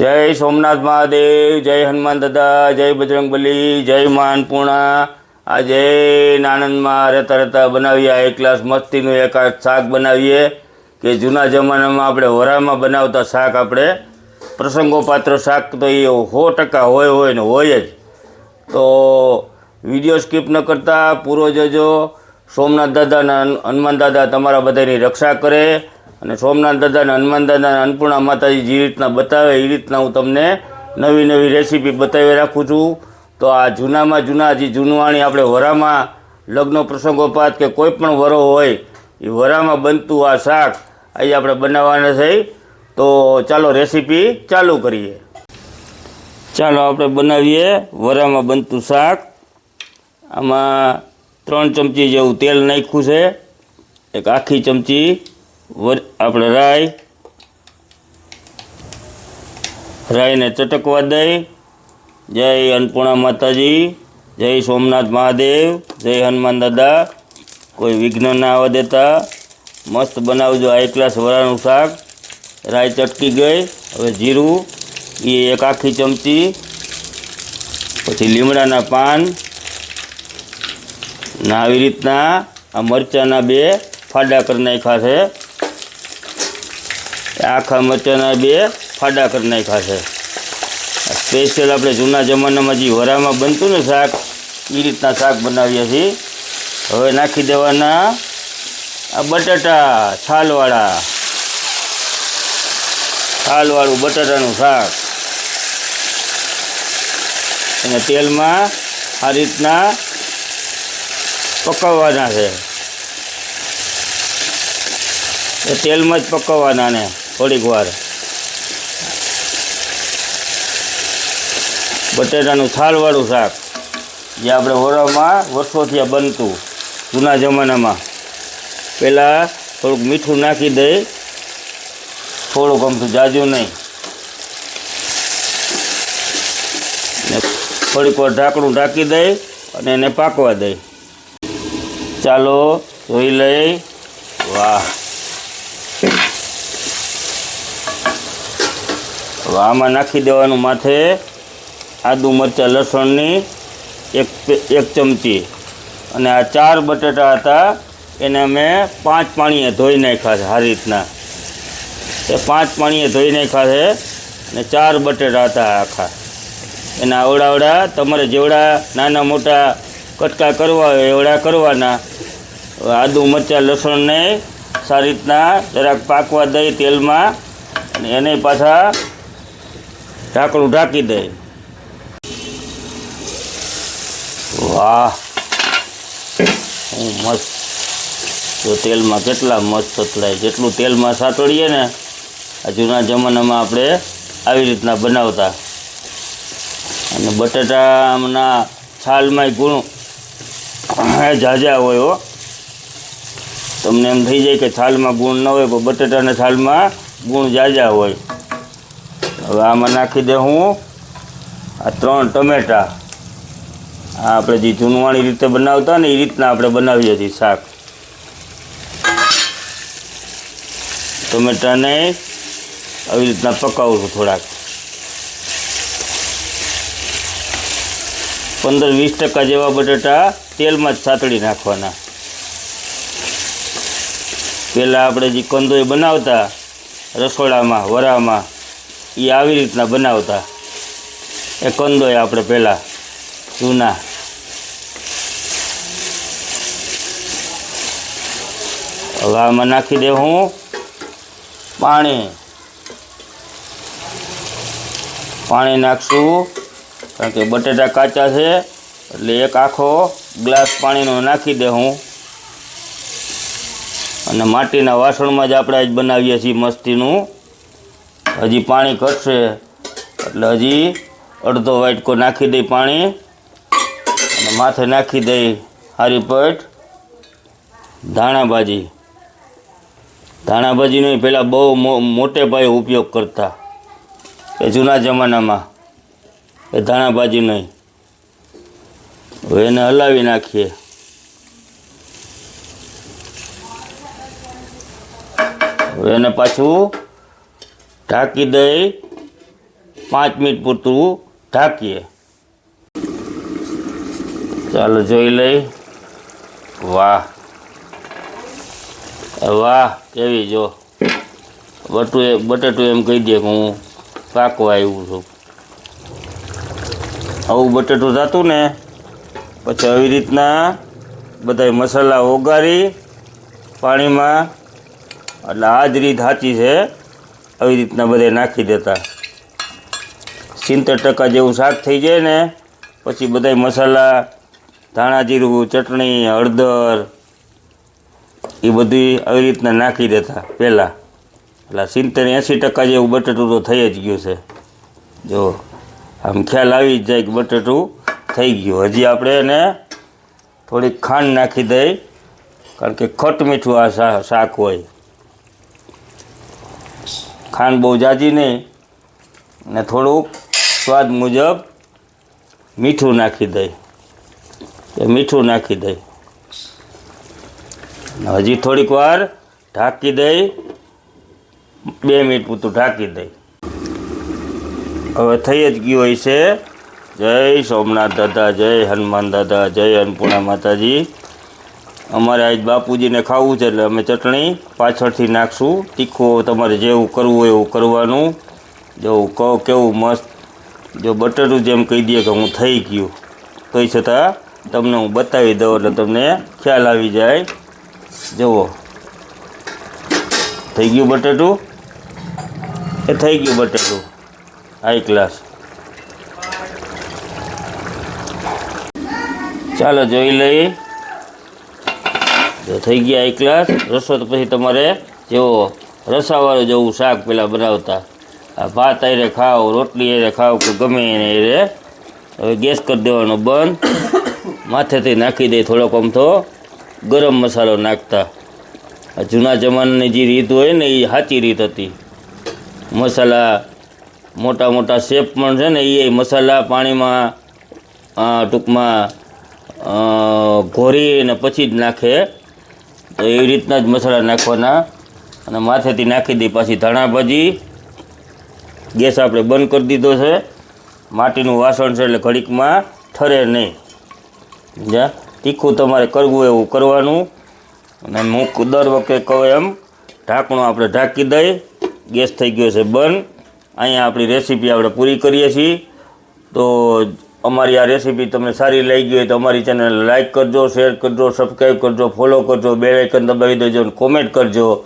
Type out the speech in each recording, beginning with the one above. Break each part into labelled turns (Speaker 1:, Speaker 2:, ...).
Speaker 1: जय सोमनाथ महादेव, जय हनुमान दादा, जय बजरंगबली, जय માં અન્નપૂર્ણા। આજે આનંદમાં રહેતા રહેતા બનાવીએ એક ગ્લાસ મસ્તીનું એક શાક બનાવીએ કે જૂના જમાનામાં આપણે વરામાં બનાવતા શાક। આપણે પ્રસંગોપાત્ર શાક તો એ 100% હોય ને હોય જ। તો વિડીયો સ્કીપ ન કરતા પૂરો જોજો। સોમનાથ દાદા અને હનુમાન દાદા તમારા બધાની રક્ષા કરે અને સોમનાથ દાદા અને હનુમાન દાદા અને અન્નપૂર્ણા માતાજી જે રીતના બતાવે એ રીતના હું તમને નવી નવી રેસીપી બતાવી રાખું છું। તો આ જૂનામાં જૂના જે જૂનવાણી આપણે વરામાં લગ્ન પ્રસંગોપાત કે કોઈ પણ વરો હોય એ વરામાં બનતું આ શાક આજે આપણે બનાવવાના છે। તો ચાલો રેસીપી ચાલુ કરીએ। ચાલો આપણે બનાવીએ વરામાં બનતું શાક। આમાં 3 ચમચી જેવું તેલ નાખ્યું છે, એક આખી ચમચી આપણે રાઈને ચટકવા દઈ। જય અન્નપૂર્ણા માતાજી, જય સોમનાથ મહાદેવ, જય હનુમાન દાદા। કોઈ વિઘ્ન ના આવવા દેતા। મસ્ત બનાવજો આ ગ્લાસ વરાનું શાક। રાઈ ચટકી ગઈ, હવે જીરું એ એક આખી ચમચી, પછી લીમડાના પાન ના આવી રીતના આ મરચાંના 2 ફાડા કરી નાખ્યા છે। આખા મરચાંના 2 ફાડા કરી નાખ્યા છે। સ્પેશિયલ આપણે જૂના જમાનામાં જે વરામાં બનતું ને શાક એ રીતના શાક બનાવીએ છીએ। હવે નાખી દેવાના આ બટાટા છાલવાળું બટાટાનું શાક। અને તેલમાં આ રીતના પકવવાના છે। એ તેલમાં જ પકવવાના ને થોડીક વાર। બટેટાનું છાલવાળું શાક જે આપણે વરામાં વર્ષોથી બનતું જૂના જમાનામાં। પહેલાં થોડુંક મીઠું નાખી દઈ, થોડુંક આમ તો જાજુ નહીં, ને થોડીક વાર ઢાંકણું ઢાંકી દઈ અને એને પાકવા દઈ। ચાલો જોઈ લઈ। વાહ, હવે આમાં નાખી દેવાનું માથે આદુ મરચાં લસણની એક ચમચી, અને આ 4 બટાટા હતા એને અમે 5 પાણીએ ધોઈ નાખ્યા છે સારી રીતના। એ 5 પાણીએ ધોઈ નાખ્યા છે અને 4 બટાટા હતા આખા। એના અવડાવડા તમારે જેવડા નાના મોટા કટકા કરવા હોય એવડા કરવાના। આદુ મરચાં લસણને સારી રીતના જરાક પાકવા દઈ તેલમાં, અને એને પાછા ઢાંકણું ઢાંકી દઈ। વાહ, મસ્ત! તો તેલમાં કેટલા મસ્ત સતલાય। જેટલું તેલમાં સાતળીએ ને આ જૂના જમાનામાં આપણે આવી રીતના બનાવતા। અને બટાટાના છાલમાંય ગુણ ઝાઝા હોય હો। તમને એમ થઈ જાય કે છાલમાં ગુણ ન હોય, પણ બટાટાના છાલમાં ગુણ ઝાઝા હોય। હવે આમાં નાખી દે હું આ 3 ટમેટાં। આ આપણે જે જૂનવાણી રીતે બનાવતા ને એ રીતના આપણે બનાવીએ છીએ શાક। ટમેટાને આવી રીતના પકાવું છું થોડાક, 15-20% જેવા બટાટા તેલમાં જ સાતળી નાખવાના। પહેલાં આપણે જે કંદોઈ બનાવતા રસોડામાં વરામાં એ આવી રીતના બનાવતા। એ કંદોઈ આપણે પહેલાં જૂના। હવે આમાં નાખી દે હું પાણી નાખશું, કારણ કે બટાટા કાચા છે એટલે એક આખો ગ્લાસ પાણીનો નાખી દે હું। અને માટીના વાસણમાં જ આપણે આજ બનાવીએ છીએ મસ્તીનું। હજી પાણી ઘટશે એટલે હજી અડધો વાટકો નાખી દઈ પાણી, અને માથે નાખી દઈ હારી પટ ધાણાભાજીનો પહેલાં બહુ મોટે પાયે ઉપયોગ કરતા એ જૂના જમાનામાં, એ ધાણાભાજીનો। હવે એને હલાવી નાખીએ। હવે એને પાછું ઢાંકી દઈ 5 મિનિટ પૂરતું ઢાંકીએ. ચાલો જોઈ લઈ. વાહ વાહ, કેવી જો બટેટું એમ કહી દે કે હું પાકવા આવ્યું છું. આવું બટેટું થતું ને પછી આવી રીતના બધા મસાલા ઓગાળી પાણીમાં, એટલે આ જ રીત સાચી છે. આવી રીતના બધા નાખી દેતા 70% જેવું શાક થઈ જાય ને પછી બધા મસાલા, ધાણા જીરું, ચટણી, હળદર એ બધી આવી રીતના નાખી દેતા પહેલાં. એટલે 70-80% જેવું બટેટું તો થઈ જ ગયું છે. જો આમ ખ્યાલ આવી જ જાય કે બટેટું થઈ ગયું. હજી આપણે એને થોડીક ખાંડ નાખી દઈ, કારણ કે ખટ મીઠું આ શાક હોય. ખાંડ બહુ જાજી નહીં, ને થોડુંક સ્વાદ મુજબ મીઠું નાખી દઈ. મીઠું નાખી દઈ. હજી થોડીક વાર ઢાંકી દઈ, 2 મિનિટ પૂરતું ઢાંકી દઈ. હવે થઈ જ ગયું હોય છે. જય સોમનાથ દાદા, જય હનુમાન દાદા, જય અન્નપૂર્ણા માતાજી. અમારે આજ બાપુજીને ખાવું છે એટલે અમે ચટણી પાછળથી નાખશું. તીખું તમારે જેવું કરવું હોય એવું કરવાનું. જો કહો કેવું મસ્ત, જો બટેટું જેમ કહી દે કે હું થઈ ગયું, તોય છતાં તમને હું બતાવી દઉં એટલે તમને ખ્યાલ આવી જાય. જુઓ થઈ ગયું બટેટું, એ થઈ ગયું બટેટું હાઈ ક્લાસ. ચાલો જોઈ લઈએ. જો થઈ ગયા હાઈ ક્લાસ. રસો તો પછી તમારે જેવો રસાવાળું જેવું શાક પહેલાં બનાવતા. આ ભાત હારે ખાઓ, રોટલી હારે ખાઓ કે ગમે એને હારે. હવે ગેસ કરી દેવાનો બંધ. માથેથી નાખી દે થોડોક અમથો ગરમ મસાલો નાખતા. આ જૂના જમાનાની જે રીત હોય ને એ સાચી રીત હતી. મસાલા મોટા મોટા શેફ પણ છે ને એ મસાલા પાણીમાં ટૂંકમાં ઘોરીને પછી જ નાખે. તો એવી રીતના જ મસાલા નાખવાના અને માથેથી નાખી દઈ. પાછી ધાણા ભાજી. ગેસ આપણે બંધ કરી દીધો છે. માટીનું વાસણ છે એટલે ઘડીકમાં ઠરે નહીં. જા તીખું તમારે કરવું એવું કરવાનું. અને હું દર વખતે કહું એમ ઢાંકણું આપણે ઢાંકી દઈ. ગેસ થઈ ગયો છે બંધ. અહીંયા આપણી રેસીપી આપણે પૂરી કરીએ છીએ. તો અમારી આ રેસીપી તમને સારી લાગી હોય તો અમારી ચેનલ લાઇક કરજો, શેર કરજો, સબસ્ક્રાઈબ કરજો, ફોલો કરજો, બેલ આઇકન દબાવી દેજો અને કોમેન્ટ કરજો.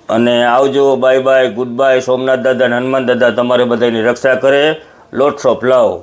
Speaker 1: અને આવજો. Bye bye, good bye. Somnath દાદા અને હનુમાન દાદા તમારે બધાની રક્ષા કરે. Lots of love.